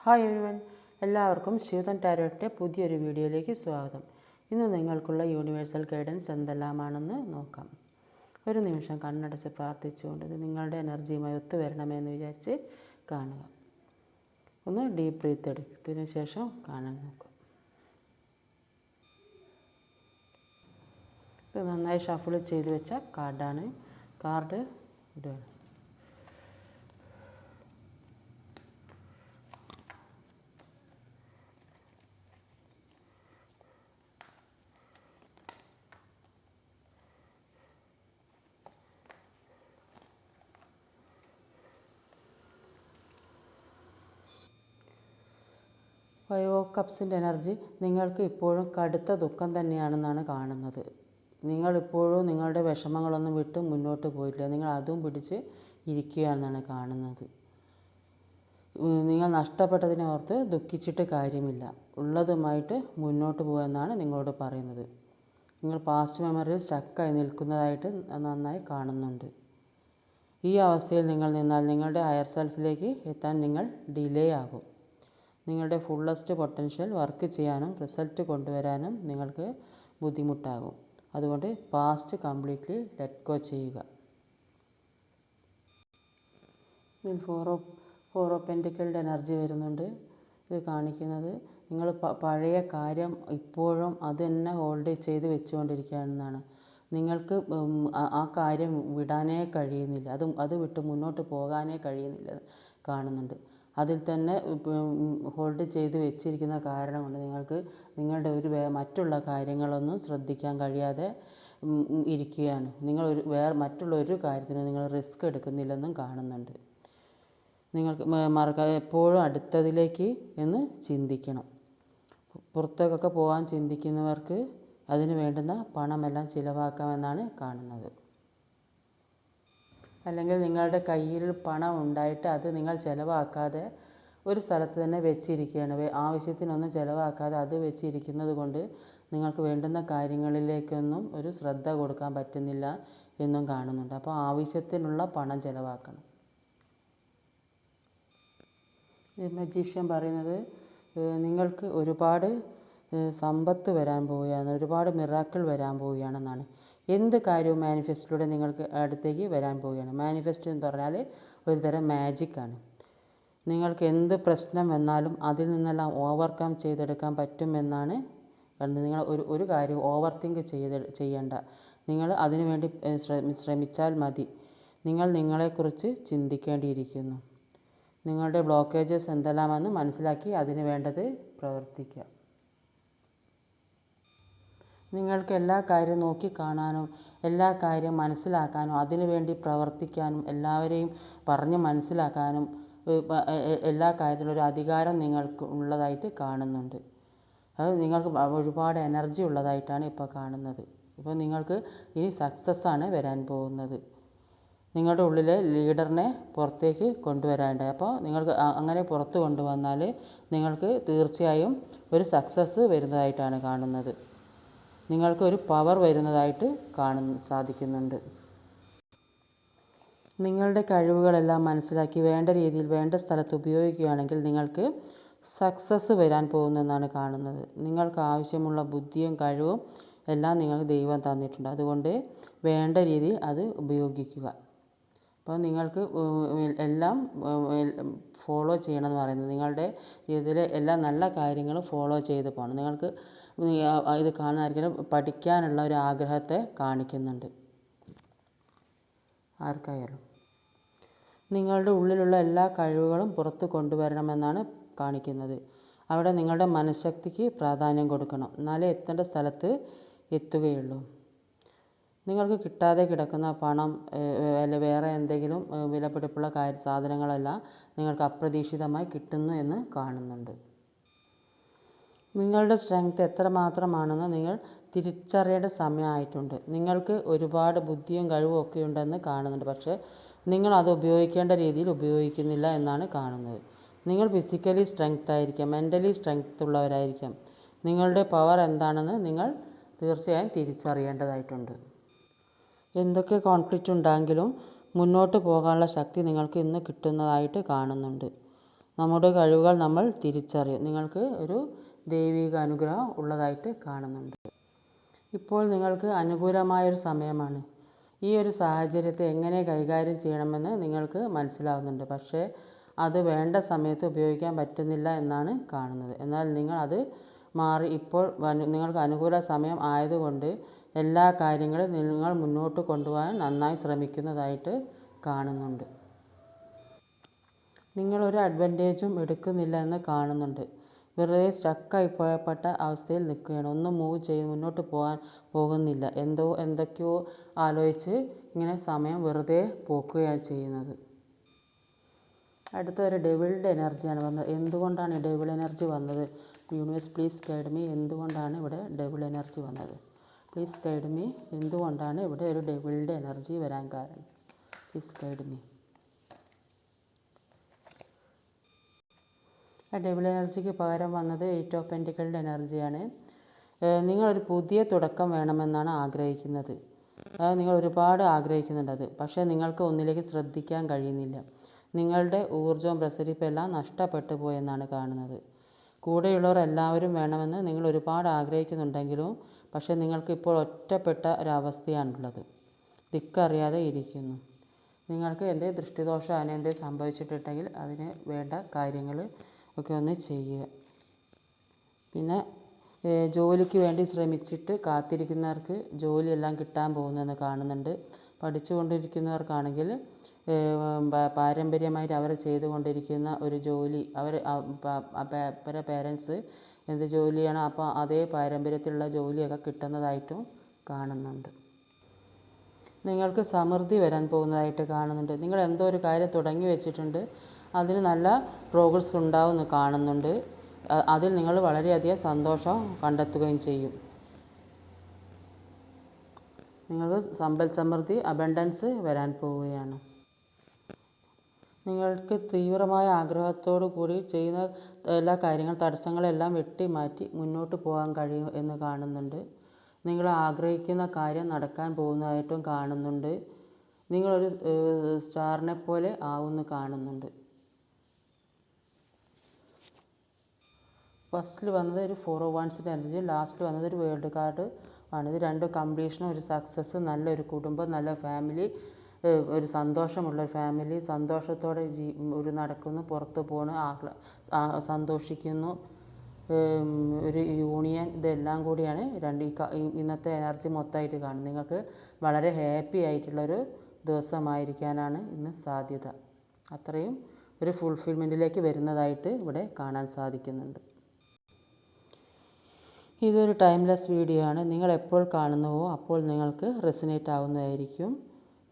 Hi everyone, എല്ലാവർക്കും ശിവതൻ ടാരോട്ടിൻ്റെ പുതിയൊരു വീഡിയോയിലേക്ക് സ്വാഗതം. ഇന്ന് നിങ്ങൾക്കുള്ള യൂണിവേഴ്സൽ ഗൈഡൻസ് എന്തെല്ലാമാണെന്ന് നോക്കാം. ഒരു നിമിഷം കണ്ണടച്ച് പ്രാർത്ഥിച്ചുകൊണ്ട് ഇത് നിങ്ങളുടെ എനർജിയുമായി ഒത്തുവരണമെന്ന് വിചാരിച്ച് കാണുക. ഒന്ന് ഡീപ്പ് ബ്രീത്ത് എടുത്തതിന് ശേഷം കാണാൻ നോക്കുക. ഇത് നന്നായി ഷഫിൾ ചെയ്ത് വെച്ച കാർഡാണ്. കാർഡ് ഇടുകയാണ്. ഫൈവ് ഓഫ് കപ്സിൻ്റെ എനർജി നിങ്ങൾക്ക് ഇപ്പോഴും കടുത്ത ദുഃഖം തന്നെയാണെന്നാണ് കാണുന്നത്. നിങ്ങളിപ്പോഴും നിങ്ങളുടെ വിഷമങ്ങളൊന്നും വിട്ട് മുന്നോട്ട് പോയിട്ടില്ല. നിങ്ങൾ അതും പിടിച്ച് ഇരിക്കുകയാണെന്നാണ് കാണുന്നത്. നിങ്ങൾ നഷ്ടപ്പെട്ടതിനെ ഓർത്ത് ദുഃഖിച്ചിട്ട് കാര്യമില്ല. ഉള്ളതുമായിട്ട് മുന്നോട്ട് പോകുമെന്നാണ് നിങ്ങളോട് പറയുന്നത്. നിങ്ങൾ പാസ്റ്റ് മെമ്മറിയിൽ സ്റ്റക്കായി നിൽക്കുന്നതായിട്ട് നന്നായി കാണുന്നുണ്ട്. ഈ അവസ്ഥയിൽ നിങ്ങൾ നിന്നാൽ നിങ്ങളുടെ ഹയർ സെൽഫിലേക്ക് എത്താൻ നിങ്ങൾ ഡിലേ ആകും. നിങ്ങളുടെ ഫുള്ളസ്റ്റ് പൊട്ടൻഷ്യൽ വർക്ക് ചെയ്യാനും റിസൾട്ട് കൊണ്ടുവരാനും നിങ്ങൾക്ക് ബുദ്ധിമുട്ടാകും. അതുകൊണ്ട് പാസ്റ്റ് കംപ്ലീറ്റ്ലി ലെറ്റ് ഗോ ചെയ്യുക. ഇതിൽ ഫോർ ഓഫ് പെൻറ്റിക്കിളുടെ എനർജി വരുന്നുണ്ട്. ഇത് കാണിക്കുന്നത് നിങ്ങൾ പഴയ കാര്യം ഇപ്പോഴും അത് തന്നെ ഹോൾഡ് ചെയ്ത് വെച്ചുകൊണ്ടിരിക്കുകയാണെന്നാണ്. നിങ്ങൾക്ക് ആ കാര്യം വിടാനേ കഴിയുന്നില്ല. അത് വിട്ട് മുന്നോട്ട് പോകാനേ കഴിയുന്നില്ല കാണുന്നുണ്ട്. അതിൽ തന്നെ ഹോൾഡ് ചെയ്ത് വെച്ചിരിക്കുന്ന കാരണം കൊണ്ട് നിങ്ങൾക്ക് നിങ്ങളുടെ മറ്റുള്ള കാര്യങ്ങളൊന്നും ശ്രദ്ധിക്കാൻ കഴിയാതെ ഇരിക്കുകയാണ്. നിങ്ങൾ മറ്റുള്ള ഒരു കാര്യത്തിനും നിങ്ങൾ റിസ്ക് എടുക്കുന്നില്ലെന്നും കാണുന്നുണ്ട്. നിങ്ങൾക്ക് എപ്പോഴും അടുത്തതിലേക്ക് എന്ന് ചിന്തിക്കണം. പുറത്തേക്കൊക്കെ പോകാൻ ചിന്തിക്കുന്നവർക്ക് അതിന് വേണ്ടുന്ന പണമെല്ലാം ചിലവാക്കാമെന്നാണ് കാണുന്നത്. അല്ലെങ്കിൽ നിങ്ങളുടെ കയ്യിൽ പണം ഉണ്ടായിട്ട് അത് നിങ്ങൾ ചിലവാക്കാതെ ഒരു സ്ഥലത്ത് തന്നെ വെച്ചിരിക്കുകയാണ്. ആവശ്യത്തിനൊന്നും ചിലവാക്കാതെ അത് വെച്ചിരിക്കുന്നത് കൊണ്ട് നിങ്ങൾക്ക് വേണ്ടുന്ന കാര്യങ്ങളിലേക്കൊന്നും ഒരു ശ്രദ്ധ കൊടുക്കാൻ പറ്റുന്നില്ല എന്നും കാണുന്നുണ്ട്. അപ്പോൾ ആവശ്യത്തിനുള്ള പണം ചിലവാക്കണം. മജീഷ്യൻ പറയുന്നത് നിങ്ങൾക്ക് ഒരുപാട് സമ്പത്ത് വരാൻ പോവുകയാണ്, ഒരുപാട് മിറാക്കിൾ വരാൻ പോവുകയാണെന്നാണ്. എന്ത് കാര്യവും മാനിഫെസ്റ്റിലൂടെ നിങ്ങൾക്ക് അടുത്തേക്ക് വരാൻ പോവുകയാണ്. മാനിഫെസ്റ്റ് എന്ന് പറഞ്ഞാൽ ഒരു തരം മാജിക്കാണ്. നിങ്ങൾക്ക് എന്ത് പ്രശ്നം വന്നാലും അതിൽ നിന്നെല്ലാം ഓവർകം ചെയ്തെടുക്കാൻ പറ്റുമെന്നാണ് കണ്ടത്. നിങ്ങൾ ഒരു കാര്യം ഓവർ തിങ്ക് ചെയ്യേണ്ട. നിങ്ങൾ അതിനു വേണ്ടി ശ്രമിച്ചാൽ മതി. നിങ്ങൾ നിങ്ങളെക്കുറിച്ച് ചിന്തിക്കേണ്ടിയിരിക്കുന്നു. നിങ്ങളുടെ ബ്ലോക്കേജസ് എന്തെല്ലാമെന്ന് മനസ്സിലാക്കി അതിന് വേണ്ടത് പ്രവർത്തിക്കുക. നിങ്ങൾക്ക് എല്ലാ കാര്യവും നോക്കിക്കാണാനും എല്ലാ കാര്യം മനസ്സിലാക്കാനും അതിനു വേണ്ടി പ്രവർത്തിക്കാനും എല്ലാവരെയും പറഞ്ഞ് മനസ്സിലാക്കാനും എല്ലാ കാര്യത്തിലും ഒരു അധികാരം നിങ്ങൾക്ക് ഉള്ളതായിട്ട് കാണുന്നുണ്ട്. അത് നിങ്ങൾക്ക് ഒരുപാട് എനർജി ഉള്ളതായിട്ടാണ് ഇപ്പോൾ കാണുന്നത്. ഇപ്പോൾ നിങ്ങൾക്ക് ഇനി സക്സസ്സാണ് വരാൻ പോകുന്നത്. നിങ്ങളുടെ ഉള്ളിലെ ലീഡറിനെ പുറത്തേക്ക് കൊണ്ടുവരാനുണ്ടായി. അപ്പോൾ നിങ്ങൾക്ക് അങ്ങനെ പുറത്ത് കൊണ്ടുവന്നാൽ നിങ്ങൾക്ക് തീർച്ചയായും ഒരു സക്സസ് വരുന്നതായിട്ടാണ് കാണുന്നത്. നിങ്ങൾക്ക് ഒരു പവർ വരുന്നതായിട്ട് സാധിക്കുന്നുണ്ട്. നിങ്ങളുടെ കഴിവുകളെല്ലാം മനസ്സിലാക്കി വേണ്ട രീതിയിൽ വേണ്ട സ്ഥലത്ത് ഉപയോഗിക്കുകയാണെങ്കിൽ നിങ്ങൾക്ക് സക്സസ് വരാൻ പോകുന്നെന്നാണ് കാണുന്നത്. നിങ്ങൾക്ക് ആവശ്യമുള്ള ബുദ്ധിയും കഴിവും എല്ലാം നിങ്ങൾക്ക് ദൈവം തന്നിട്ടുണ്ട്. അതുകൊണ്ട് വേണ്ട രീതിയിൽ അത് ഉപയോഗിക്കുക. അപ്പോൾ നിങ്ങൾക്ക് എല്ലാം ഫോളോ ചെയ്യണമെന്ന് പറയുന്നത് നിങ്ങളുടെ ജീവിതത്തിലെ എല്ലാ നല്ല കാര്യങ്ങളും ഫോളോ ചെയ്ത് പോകണം. നിങ്ങൾക്ക് ഇത് കാണുന്നതായിരിക്കും പഠിക്കാനുള്ള ഒരു ആഗ്രഹത്തെ കാണിക്കുന്നുണ്ട്. ആർക്കായാലും നിങ്ങളുടെ ഉള്ളിലുള്ള എല്ലാ കഴിവുകളും പുറത്ത് കൊണ്ടുവരണമെന്നാണ് കാണിക്കുന്നത്. അവിടെ നിങ്ങളുടെ മനഃശക്തിക്ക് പ്രാധാന്യം കൊടുക്കണം. എന്നാലേ എത്തേണ്ട സ്ഥലത്ത് എത്തുകയുള്ളൂ. നിങ്ങൾക്ക് കിട്ടാതെ കിടക്കുന്ന പണം വേറെ എന്തെങ്കിലും വിലപിടിപ്പുള്ള സാധനങ്ങളെല്ലാം നിങ്ങൾക്ക് അപ്രതീക്ഷിതമായി കിട്ടുന്നു എന്ന് കാണുന്നുണ്ട്. നിങ്ങളുടെ സ്ട്രെങ്ത് എത്രമാത്രമാണെന്ന് നിങ്ങൾ തിരിച്ചറിയേണ്ട സമയമായിട്ടുണ്ട്. നിങ്ങൾക്ക് ഒരുപാട് ബുദ്ധിയും കഴിവും ഒക്കെ ഉണ്ടെന്ന് കാണുന്നുണ്ട്. പക്ഷേ നിങ്ങൾ അത് ഉപയോഗിക്കേണ്ട രീതിയിൽ ഉപയോഗിക്കുന്നില്ല എന്നാണ് കാണുന്നത്. നിങ്ങൾ ഫിസിക്കലി സ്ട്രെങ്ത് ആയിരിക്കാം, മെൻ്റലി സ്ട്രെങ്ത് ഉള്ളവരായിരിക്കാം. നിങ്ങളുടെ പവർ എന്താണെന്ന് നിങ്ങൾ തീർച്ചയായും തിരിച്ചറിയേണ്ടതായിട്ടുണ്ട്. എന്തൊക്കെ കോൺഫ്ലിക്റ്റ് ഉണ്ടെങ്കിലും മുന്നോട്ട് പോകാനുള്ള ശക്തി നിങ്ങൾക്ക് ഇന്ന് കിട്ടുന്നതായിട്ട് കാണുന്നുണ്ട്. നമ്മുടെ കഴിവുകൾ നമ്മൾ തിരിച്ചറിയും. നിങ്ങൾക്ക് ഒരു ദൈവിക അനുഗ്രഹം ഉള്ളതായിട്ട് കാണുന്നുണ്ട്. ഇപ്പോൾ നിങ്ങൾക്ക് അനുകൂലമായൊരു സമയമാണ്. ഈ ഒരു സാഹചര്യത്തെ എങ്ങനെ കൈകാര്യം ചെയ്യണമെന്ന് നിങ്ങൾക്ക് മനസ്സിലാവുന്നുണ്ട്. പക്ഷേ അത് വേണ്ട സമയത്ത് ഉപയോഗിക്കാൻ പറ്റുന്നില്ല എന്നാണ് കാണുന്നത്. എന്നാൽ നിങ്ങൾ അത് മാറി ഇപ്പോൾ നിങ്ങൾക്ക് അനുകൂല സമയം ആയതുകൊണ്ട് എല്ലാ കാര്യങ്ങളും നിങ്ങൾ മുന്നോട്ട് കൊണ്ടുപോകാൻ നന്നായി ശ്രമിക്കുന്നതായിട്ട് കാണുന്നുണ്ട്. നിങ്ങളൊരു അഡ്വാൻറ്റേജും എടുക്കുന്നില്ല എന്ന് കാണുന്നുണ്ട്. വെറുതെ സ്റ്റക്കായി പോയപ്പെട്ട അവസ്ഥയിൽ നിൽക്കുകയാണ്. ഒന്നും മൂവ് ചെയ്ത് മുന്നോട്ട് പോകുന്നില്ല. എന്തൊക്കെയോ ആലോചിച്ച് ഇങ്ങനെ സമയം വെറുതെ പോക്കുകയാണ് ചെയ്യുന്നത്. അടുത്ത ഒരു ഡെവിളിൻ്റെ എനർജിയാണ് വന്നത്. എന്തുകൊണ്ടാണ് ഡെവിൾ എനർജി വന്നത്? Universe please guide me. എന്തുകൊണ്ടാണ് ഇവിടെ ഡെവിൾ എനർജി വന്നത്? Please guide me. എന്തുകൊണ്ടാണ് ഇവിടെ ഒരു ഡെവിളിൻ്റെ എനർജി വരാൻ കാരണം? Please guide me. ആ ഡെവിൾ എനർജിക്ക് പകരം വന്നത് 8 ഓഫ് പെൻറ്റിക്കിളിൻ്റെ എനർജിയാണ്. നിങ്ങളൊരു പുതിയ തുടക്കം വേണമെന്നാണ് ആഗ്രഹിക്കുന്നത്. നിങ്ങൾ ഒരുപാട് ആഗ്രഹിക്കുന്നുണ്ട് അത്. പക്ഷേ നിങ്ങൾക്ക് ഒന്നിലേക്ക് ശ്രദ്ധിക്കാൻ കഴിയുന്നില്ല. നിങ്ങളുടെ ഊർജ്ജവും പ്രസരിപ്പും എല്ലാം നഷ്ടപ്പെട്ടു പോയെന്നാണ് കാണുന്നത്. കൂടെയുള്ളവർ എല്ലാവരും വേണമെന്ന് നിങ്ങൾ ഒരുപാട് ആഗ്രഹിക്കുന്നുണ്ടെങ്കിലും പക്ഷേ നിങ്ങൾക്ക് ഇപ്പോൾ ഒറ്റപ്പെട്ട ഒരവസ്ഥയാണുള്ളത്. ദിക്കറിയാതെ ഇരിക്കുന്നു. നിങ്ങൾക്ക് എന്തെങ്കിലും ദൃഷ്ടിദോഷം അങ്ങനെ എന്തെങ്കിലും സംഭവിച്ചിട്ടുണ്ടെങ്കിൽ അതിന് വേണ്ട കാര്യങ്ങൾ ഒക്കെ ഒന്ന് ചെയ്യുക. പിന്നെ ജോലിക്ക് വേണ്ടി ശ്രമിച്ചിട്ട് കാത്തിരിക്കുന്നവർക്ക് ജോലിയെല്ലാം കിട്ടാൻ പോകുന്നതെന്ന് കാണുന്നുണ്ട്. പഠിച്ചുകൊണ്ടിരിക്കുന്നവർക്കാണെങ്കിൽ പാരമ്പര്യമായിട്ട് അവർ ചെയ്തുകൊണ്ടിരിക്കുന്ന ഒരു ജോലി അവരുടെ പേരൻസ് എന്ത് ജോലിയാണോ അപ്പോൾ അതേ പാരമ്പര്യത്തിലുള്ള ജോലിയൊക്കെ കിട്ടുന്നതായിട്ടും കാണുന്നുണ്ട്. നിങ്ങൾക്ക് സമൃദ്ധി വരാൻ പോകുന്നതായിട്ട് കാണുന്നുണ്ട്. നിങ്ങൾ എന്തോ ഒരു കാര്യം തുടങ്ങി വെച്ചിട്ടുണ്ട്. അതിന് നല്ല പ്രോഗ്രസ് ഉണ്ടാവുമെന്ന് കാണുന്നുണ്ട്. അതിൽ നിങ്ങൾ വളരെയധികം സന്തോഷം കണ്ടെത്തുകയും ചെയ്യും. നിങ്ങൾക്ക് സമ്പൽ സമൃദ്ധി അബണ്ടൻസ് വരാൻ പോവുകയാണ്. നിങ്ങൾക്ക് തീവ്രമായ ആഗ്രഹത്തോടു കൂടി ചെയ്യുന്ന എല്ലാ തടസ്സങ്ങളെല്ലാം വെട്ടിമാറ്റി മുന്നോട്ട് പോകാൻ കഴിയും എന്ന് കാണുന്നുണ്ട്. നിങ്ങൾ ആഗ്രഹിക്കുന്ന കാര്യം നടക്കാൻ പോകുന്നതായിട്ടും കാണുന്നുണ്ട്. നിങ്ങളൊരു സ്റ്റാറിനെ പോലെ ആവുമെന്ന് കാണുന്നുണ്ട്. ഫസ്റ്റിൽ വന്നത് ഒരു 4 ഓഫ് വാൻഡ്സിൻ്റെ എനർജി, ലാസ്റ്റിൽ വന്നത് ഒരു വേൾഡ് കാർഡ് ആണ്. ഇത് രണ്ട് കംപ്ലീഷനും ഒരു സക്സസ്, നല്ലൊരു കുടുംബം, നല്ല ഫാമിലി, ഒരു സന്തോഷമുള്ളൊരു ഫാമിലി, സന്തോഷത്തോടെ ഒരു നടക്കുന്നു, പുറത്ത് പോകണം, സന്തോഷിക്കുന്നു, ഒരു യൂണിയൻ, ഇതെല്ലാം കൂടിയാണ് ഇന്നത്തെ എനർജി മൊത്തമായിട്ട് കാണുന്നത്. നിങ്ങൾക്ക് വളരെ ഹാപ്പി ആയിട്ടുള്ളൊരു ദിവസമായിരിക്കാനാണ് ഇന്ന് സാധ്യത. അത്രയും ഒരു ഫുൾഫിൽമെൻറ്റിലേക്ക് വരുന്നതായിട്ട് ഇവിടെ കാണാൻ സാധിക്കുന്നുണ്ട്. ഇതൊരു ടൈംലെസ് വീഡിയോ ആണ്. നിങ്ങൾ എപ്പോൾ കാണുന്നുവോ അപ്പോൾ നിങ്ങൾക്ക് റെസിനേറ്റ് ആവുന്നതായിരിക്കും.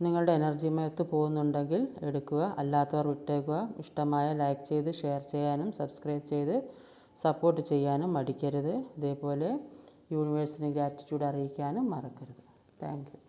നിങ്ങളുടെ എനർജിയുമായി ഒത്തു പോകുന്നുണ്ടെങ്കിൽ എടുക്കുക, അല്ലാത്തവർ വിട്ടേക്കുക. ഇഷ്ടമായ ലൈക്ക് ചെയ്ത് ഷെയർ ചെയ്യാനും സബ്സ്ക്രൈബ് ചെയ്ത് സപ്പോർട്ട് ചെയ്യാനും മടിക്കരുത്. ഇതേപോലെ യൂണിവേഴ്സിന് ഗ്രാറ്റിറ്റ്യൂഡ് അറിയിക്കാനും മറക്കരുത്. Thank you.